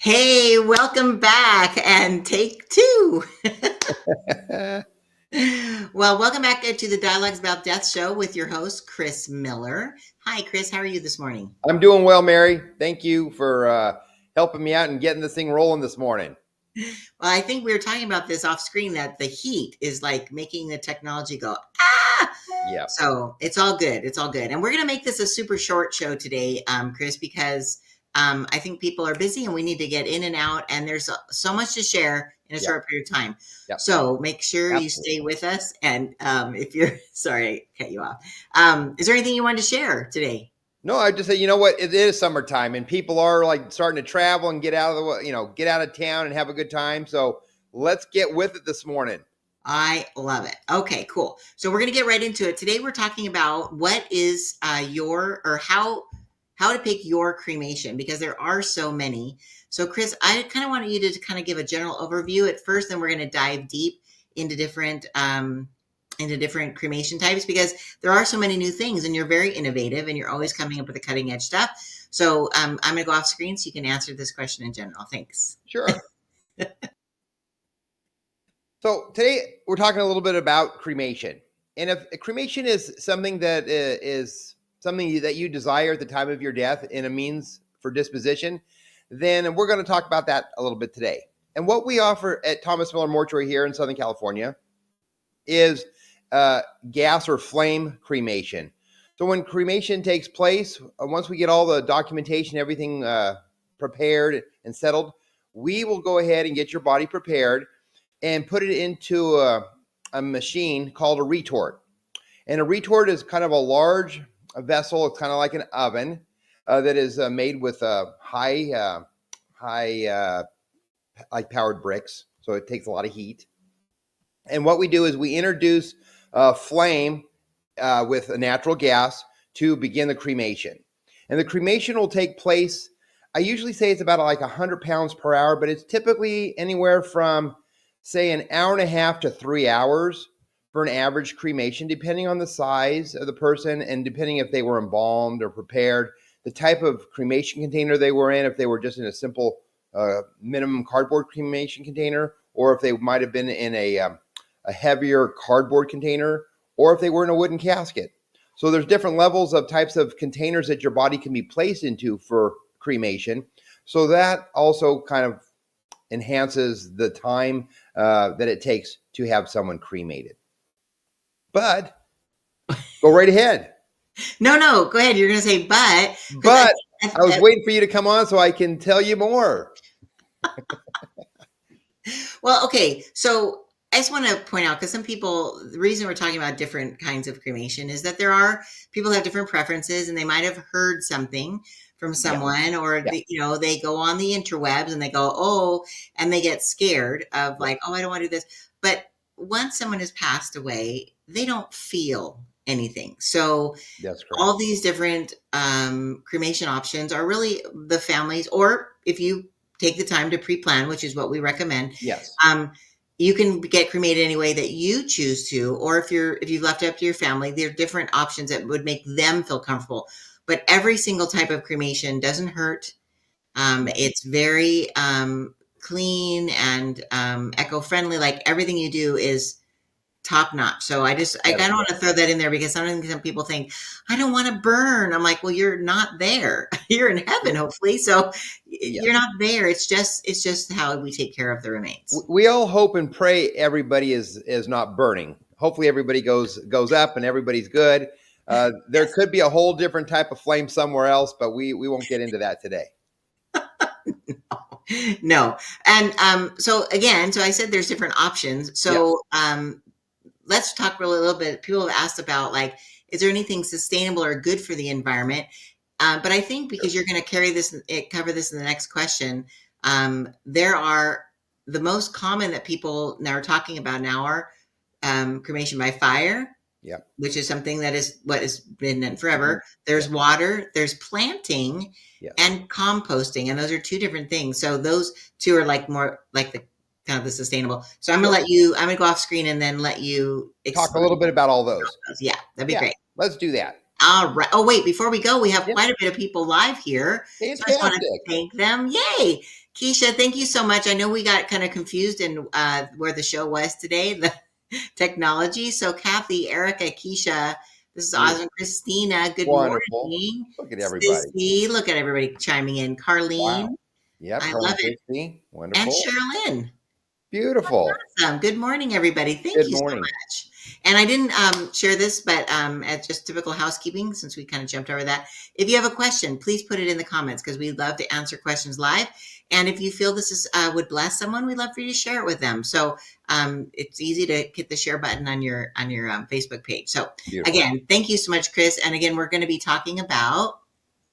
Hey, welcome back and take two. Well, welcome back to the Dialogues About Death show with your host, Chris Miller. Hi, Chris. How are you this morning? I'm doing well, Mary. Thank you for helping me out and getting this thing rolling this morning. Well, I think we were talking about this off screen that the heat is like making the technology go, ah! Yeah. So it's all good. It's all good. And we're going to make this a super short show today, Chris, because I think people are busy and we need to get in and out. And there's so much to share in a short period of time. Yep. So make sure Absolutely. you stay with us. And if you're, sorry, I cut you off. Is there anything you wanted to share today? No, I just say, you know what? It is summertime and people are like starting to travel and get out of get out of town and have a good time. So let's get with it this morning. I love it. Okay, cool. So we're going to get right into it. Today we're talking about what is how to pick your cremation, because there are so many. So Chris, I kind of wanted you to kind of give a general overview at first, then we're going to dive deep into different cremation types, because there are so many new things and you're very innovative and you're always coming up with the cutting edge stuff. So I'm going to go off screen so you can answer this question in general. Thanks. Sure. So today we're talking a little bit about cremation. And if cremation is something that is something that you desire at the time of your death and a means for disposition, then we're going to talk about that a little bit today. And what we offer at Thomas Miller Mortuary here in Southern California is gas or flame cremation. So when cremation takes place, once we get all the documentation, everything prepared and settled, we will go ahead and get your body prepared and put it into a machine called a retort. And a retort is kind of a large vessel. It's kind of like an oven that is made with high like powered bricks. So it takes a lot of heat. And what we do is we introduce flame with a natural gas to begin the cremation. And the cremation will take place, I usually say it's about like 100 pounds per hour, but it's typically anywhere from, say, an hour and a half to 3 hours for an average cremation, depending on the size of the person and depending if they were embalmed or prepared, the type of cremation container they were in, if they were just in a simple minimum cardboard cremation container, or if they might have been in a heavier cardboard container, or if they were in a wooden casket. So there's different levels of types of containers that your body can be placed into for cremation. So that also kind of enhances the time that it takes to have someone cremated. But go right ahead. No, go ahead. You're going to say, but I was waiting for you to come on so I can tell you more. Well, okay. So I just want to point out, because some people, the reason we're talking about different kinds of cremation is that there are people have different preferences and they might have heard something from someone or they go on the interwebs and they go, oh, and they get scared of like, oh, I don't want to do this. But once someone has passed away, they don't feel anything. So all these different cremation options are really the families, or if you take the time to pre-plan, which is what we recommend. Yes. You can get cremated any way that you choose to, or if you've left it up to your family, there are different options that would make them feel comfortable. But every single type of cremation doesn't hurt. It's very clean and eco-friendly. Like everything you do is top notch. So I kind of want to throw that in there, because sometimes some people think, I don't want to burn. I'm like, well, you're not there. You're in heaven, hopefully. So you're not there. It's just how we take care of the remains. We all hope and pray everybody is not burning. Hopefully everybody goes up and everybody's good. There could be a whole different type of flame somewhere else, but we won't get into that today. No. And so I said there's different options. So let's talk really a little bit. People have asked about, like, is there anything sustainable or good for the environment? But I think because you're going to cover this in the next question, there are the most common that people now are talking about now are cremation by fire, which is something that is what has been done forever. There's water, there's planting, and composting, and those are two different things. So those two are like more like the kind of the sustainable. So I'm going to go off screen and then let you talk a little bit about all those. Yeah, that'd be great. Let's do that. All right. Oh, wait, before we go, we have Yeah, quite a bit of people live here. So I just want to fantastic. thank them. Yay. Keisha, thank you so much. I know we got kind of confused in where the show was today, the technology. So Kathy, Erica, Keisha, this is Beautiful. awesome. Christina, good Wonderful. morning. Look at everybody. Sissy, look at everybody chiming in. Wow. Carlene, Yep. I Carl love and it. Christy. And Wonderful. Sherilyn. Beautiful. Awesome. Good morning, everybody. Thank Good you so morning. much. And I didn't share this, but as just typical housekeeping, since we kind of jumped over that, if you have a question, please put it in the comments because we'd love to answer questions live. And if you feel this is would bless someone, we'd love for you to share it with them. So it's easy to hit the share button on your Facebook page. So Beautiful. again, thank you so much, Chris. And again, we're going to be talking about.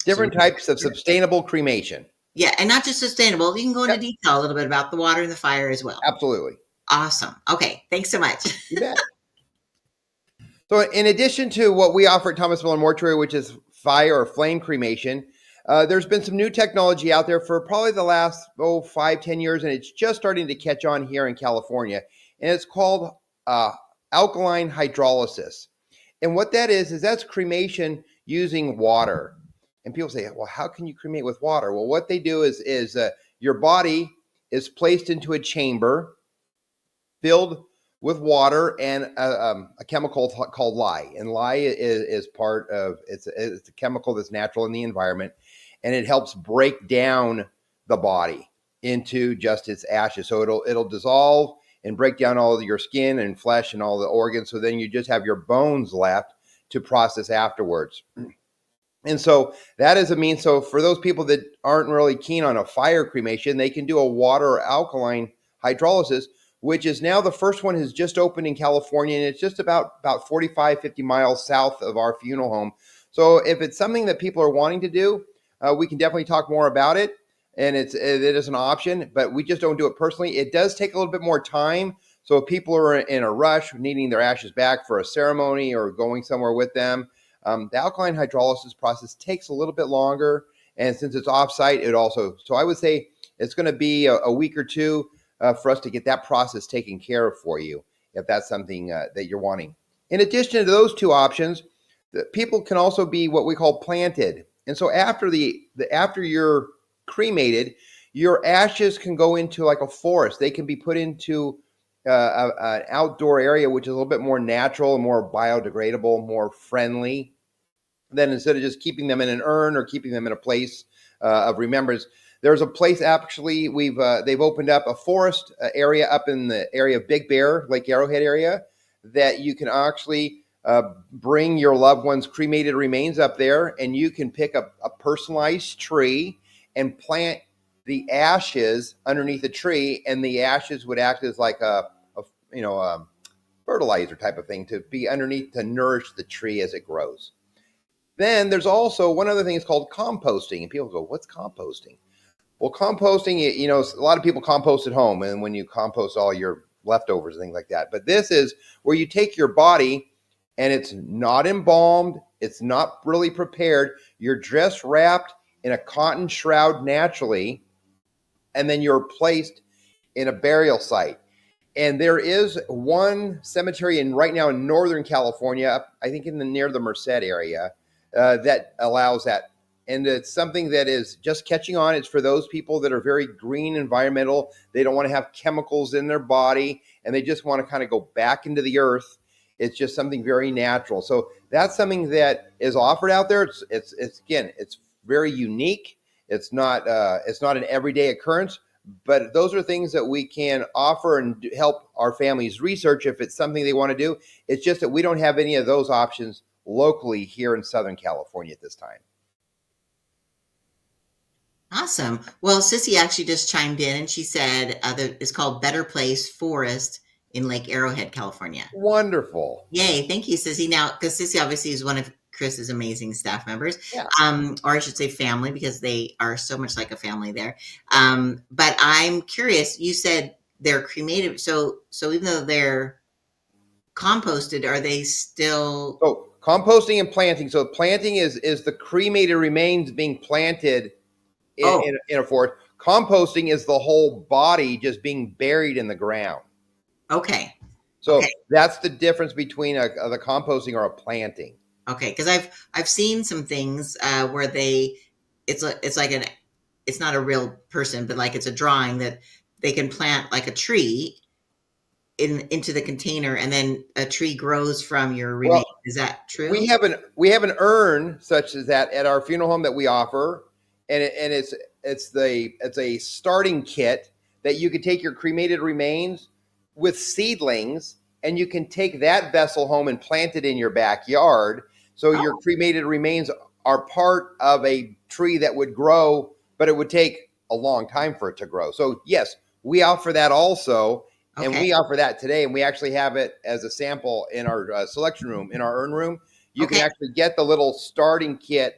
So Different types of sustainable cremation. yeah, and not just sustainable. You can go into Yep. detail a little bit about the water and the fire as well. Absolutely. Awesome. Okay, thanks so much. You bet. So, in addition to what we offer at Thomas Miller Mortuary, which is fire or flame cremation, there's been some new technology out there for probably the last 5-10 years, and it's just starting to catch on here in California. And it's called alkaline hydrolysis. And what that is that's cremation using water. And people say, well, how can you cremate with water? Well, what they do is your body is placed into a chamber filled with water and a chemical called lye. And lye is part of it's a chemical that's natural in the environment, and it helps break down the body into just its ashes. So it'll dissolve and break down all of your skin and flesh and all the organs. So then you just have your bones left to process afterwards. And so that is a means. So for those people that aren't really keen on a fire cremation, they can do a water or alkaline hydrolysis, which is now the first one has just opened in California, and it's just about 45, 50 miles south of our funeral home. So if it's something that people are wanting to do, we can definitely talk more about it. And it is an option, but we just don't do it personally. It does take a little bit more time. So if people are in a rush, needing their ashes back for a ceremony or going somewhere with them, the alkaline hydrolysis process takes a little bit longer, and since it's offsite, it also. So I would say it's going to be a week or two for us to get that process taken care of for you, if that's something that you're wanting. In addition to those two options, the people can also be what we call planted, and so after you're cremated, your ashes can go into like a forest. They can be put into an outdoor area, which is a little bit more natural and more biodegradable, more friendly, than instead of just keeping them in an urn or keeping them in a place of remembrance. There's a place actually they've opened up a forest area up in the area of Big Bear, Lake Arrowhead area, that you can actually bring your loved one's cremated remains up there, and you can pick up a personalized tree and plant the ashes underneath the tree, and the ashes would act as like a fertilizer type of thing to be underneath to nourish the tree as it grows. Then there's also one other thing. It's called composting, and people go, "What's composting?" Well, composting, a lot of people compost at home, and when you compost all your leftovers and things like that. But this is where you take your body, and it's not embalmed, it's not really prepared. You're just wrapped in a cotton shroud naturally, and then you're placed in a burial site. And there is one cemetery right now in Northern California, I think near the Merced area, that allows that. And it's something that is just catching on. It's for those people that are very green, environmental. They don't want to have chemicals in their body, and they just want to kind of go back into the earth. It's just something very natural. So that's something that is offered out there. It's very unique. It's not an everyday occurrence, but those are things that we can offer and help our families research if it's something they want to do. It's just that we don't have any of those options locally here in Southern California at this time. Awesome. Well, Sissy actually just chimed in and she said it's called Better Place Forest in Lake Arrowhead, California. Wonderful. Yay. Thank you, Sissy. Now, because Sissy obviously is one of Chris's amazing staff members, Yeah. or I should say family, because they are so much like a family there. But I'm curious, you said they're cremated. So even though they're composted, are they still? So composting and planting. So planting is the cremated remains being planted Oh, in a forest. Composting is the whole body just being buried in the ground. okay. Okay. So that's the difference between the composting or a planting. Okay, because I've seen some things where it's like it's not a real person, but like it's a drawing that they can plant like a tree into the container, and then a tree grows from your remains. Well, Is that we true? have an we have an urn such as that at our funeral home that we offer, and it's a starting kit that you could take your cremated remains with seedlings, and you can take that vessel home and plant it in your backyard. So your Oh, cremated remains are part of a tree that would grow, but it would take a long time for it to grow. So yes, we offer that also, and okay, we offer that today, and we actually have it as a sample in our selection room, in our urn room. You can okay, actually get the little starting kit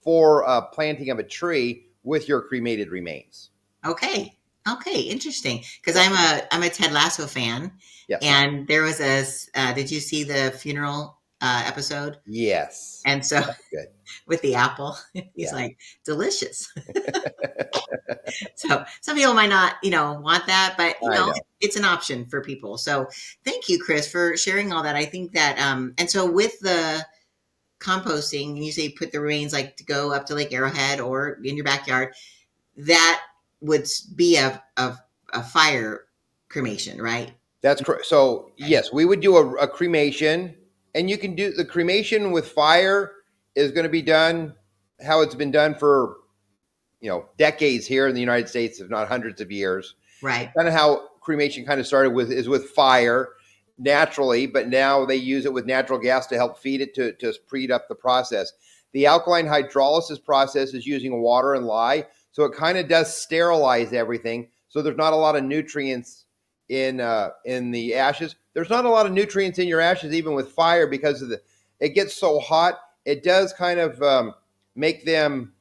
for planting of a tree with your cremated remains. okay, okay. Interesting. Because Yeah. I'm a Ted Lasso fan, Yes. and there was did you see the funeral episode? Yes. And so That's good. with the apple, he's Yeah. like delicious. So some people might not, want that, but I know. it's an option for people. So thank you, Chris, for sharing all that. I think that, and so with the composting, you say put the remains like to go up to Lake Arrowhead or in your backyard. That would be a fire cremation, right? That's correct. So Okay. yes, we would do a cremation, and you can do the cremation with fire is going to be done how it's been done for decades here in the United States, if not hundreds of years. Right. Kind of how cremation kind of started with fire naturally, but now they use it with natural gas to help feed it to speed up the process. The alkaline hydrolysis process is using water and lye, so it kind of does sterilize everything. So there's not a lot of nutrients in the ashes. There's not a lot of nutrients in your ashes even with fire because of the it gets so hot. It does kind of make them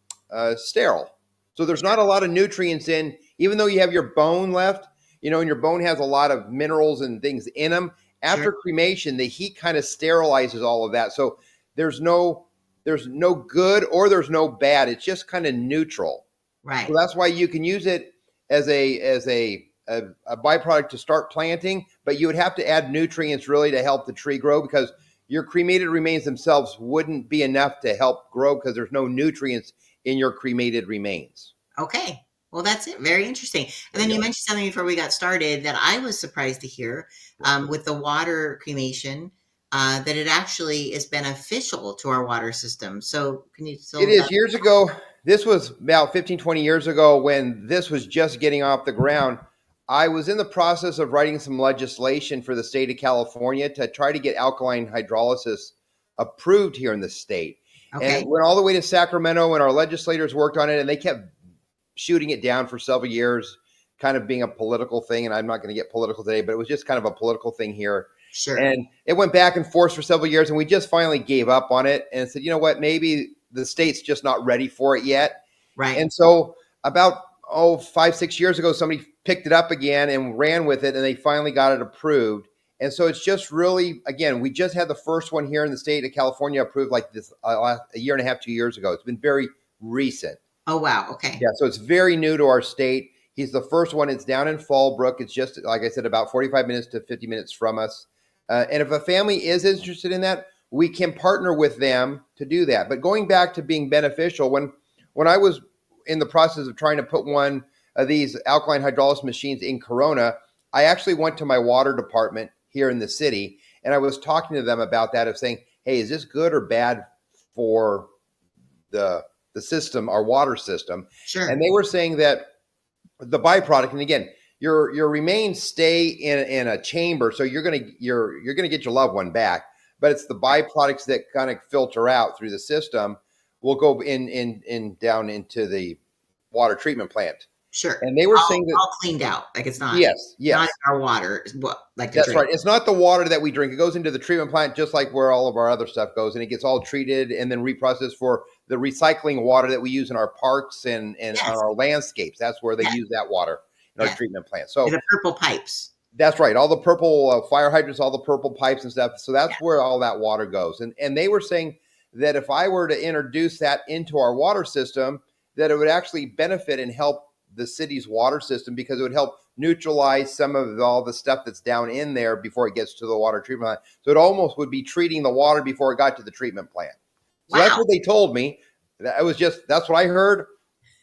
sterile. So there's not a lot of nutrients in, even though you have your bone left, and your bone has a lot of minerals and things in them. Sure. After cremation, the heat kind of sterilizes all of that. So there's no there's no good or there's no bad. It's just kind of neutral. So Right. that's why you can use it as a byproduct to start planting, but you would have to add nutrients really to help the tree grow because your cremated remains themselves wouldn't be enough to help grow because there's no nutrients in your cremated remains. Okay. Well, that's it. Very interesting. And There then you you go. mentioned something before we got started that I was surprised to hear with the water cremation that it actually is beneficial to our water system. So, can you It still? is years ago. This was about 15, 20 years ago when this was just getting off the ground. I was in the process of writing some legislation for the state of California to try to get alkaline hydrolysis approved here in the state. And it Okay. went all the way to Sacramento, and our legislators worked on it, and they kept shooting it down for several years, kind of being a political thing. And I'm not going to get political today, but it was just kind of a political thing here. Sure. And it went back and forth for several years, and we just finally gave up on it and said, you know what, maybe the state's just not ready for it yet. Right. And so about 5, 6 years ago, somebody picked it up again and ran with it, and they finally got it approved. And so it's just really, again, we just had the first one here in the state of California approved like this a year and a half, 2 years ago. It's been very recent. Oh, wow. Okay. Yeah, so it's very new to our state. He's the first one. It's down in Fallbrook. It's just, like I said, about 45 minutes to 50 minutes from us. And if a family is interested in that, we can partner with them to do that. But going back to being beneficial, when I was in the process of trying to put one of these alkaline hydrolysis machines in Corona, I actually went to my water department here in the city, and I was talking to them about that, of saying, hey, is this good or bad for the the system, our water system? And Sure. they were saying that the byproduct, and again, your remains stay in a chamber, so you're gonna get your loved one back, but it's the byproducts that kind of filter out through the system will go in down into the water treatment plant. Sure. And they were All, saying that all cleaned out. Like it's yes, not yes, in our water, what like to that's drink. right. It's not the water that we drink. It goes into the treatment plant just like where all of our other stuff goes, and it gets all treated and then reprocessed for the recycling water that we use in our parks and on Yes. our landscapes. That's where they Yes. use that water in our Yes. treatment plant. So The purple pipes. that's right. All the purple fire hydrants, all the purple pipes and stuff. So Yeah. that's where all that water goes. And they were saying that if I were to introduce that into our water system, that it would actually benefit and help the city's water system because it would help neutralize some of all the stuff that's down in there before it gets to the water treatment plant. So it almost would be treating the water before it got to the treatment plant. So that's Wow. what they told me. That was just that's what I heard.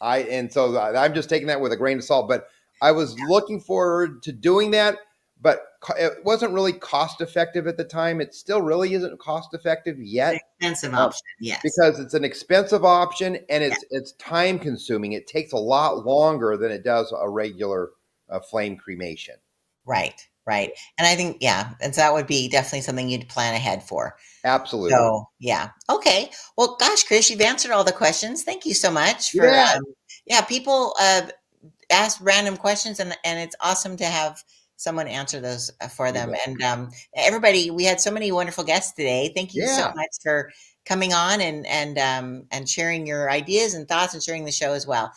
I'm just taking that with a grain of salt. But I was looking forward to doing that, but it wasn't really cost effective at the time. It still really isn't cost effective It's an yet expensive uh, option. Yes. because it's an expensive option and Yeah. it's time consuming. It takes a lot longer than it does a regular flame cremation. Right. Right. And I think, yeah. And so that would be definitely something you'd plan ahead for. Absolutely. So, yeah. Okay. Well, gosh, Chris, you've answered all the questions. Thank you so much for, Yeah. yeah, people ask random questions, and it's awesome to have someone answer those for You them. bet. And everybody, we had so many wonderful guests today. Thank you so Yeah. much for coming on and sharing your ideas and thoughts and sharing the show as well.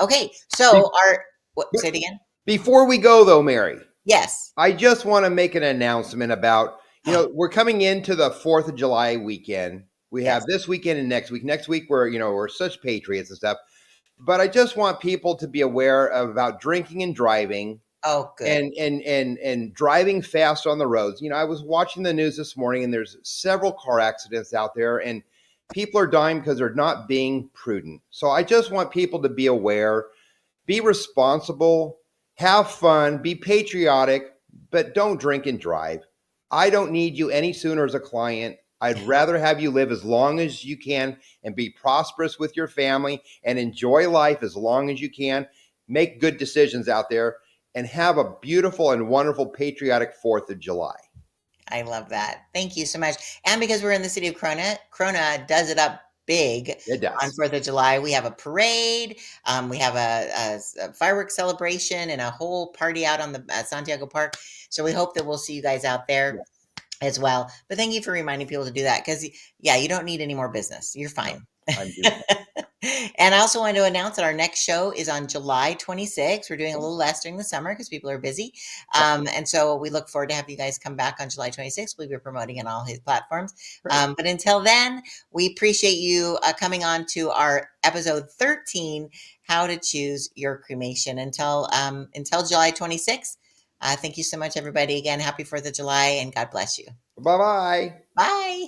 Okay, Be- so our what? Say it again. Before we go though, Mary, Yes. I just want to make an announcement about, we're coming into the 4th of July weekend. We Yes. have this weekend and next week. Next week, we're such patriots and stuff. But I just want people to be aware about drinking and driving Oh, good. and driving fast on the roads. I was watching the news this morning and there's several car accidents out there and people are dying because they're not being prudent. So I just want people to be aware, be responsible, have fun, be patriotic, but don't drink and drive. I don't need you any sooner as a client. I'd rather have you live as long as you can and be prosperous with your family and enjoy life as long as you can. Make good decisions out there and have a beautiful and wonderful patriotic 4th of July. I love that. Thank you so much. And because we're in the city of Corona does it up big It on does. 4th of July. We have a parade, we have a fireworks celebration, and a whole party out on the Santiago Park. So we hope that we'll see you guys out there Yes. as well. But thank you for reminding people to do that because, yeah, you don't need any more business. You're No, fine. I'm doing it. And I also want to announce that our next show is on July 26th. We're doing a little less during the summer because people are busy. Yep. And so we look forward to having you guys come back on July 26th. We'll be promoting on all his platforms. Great. But until then, we appreciate you coming on to our episode 13, How to Choose Your Cremation. Until July 26th, thank you so much, everybody. Again, happy 4th of July and God bless you. Bye bye. Bye.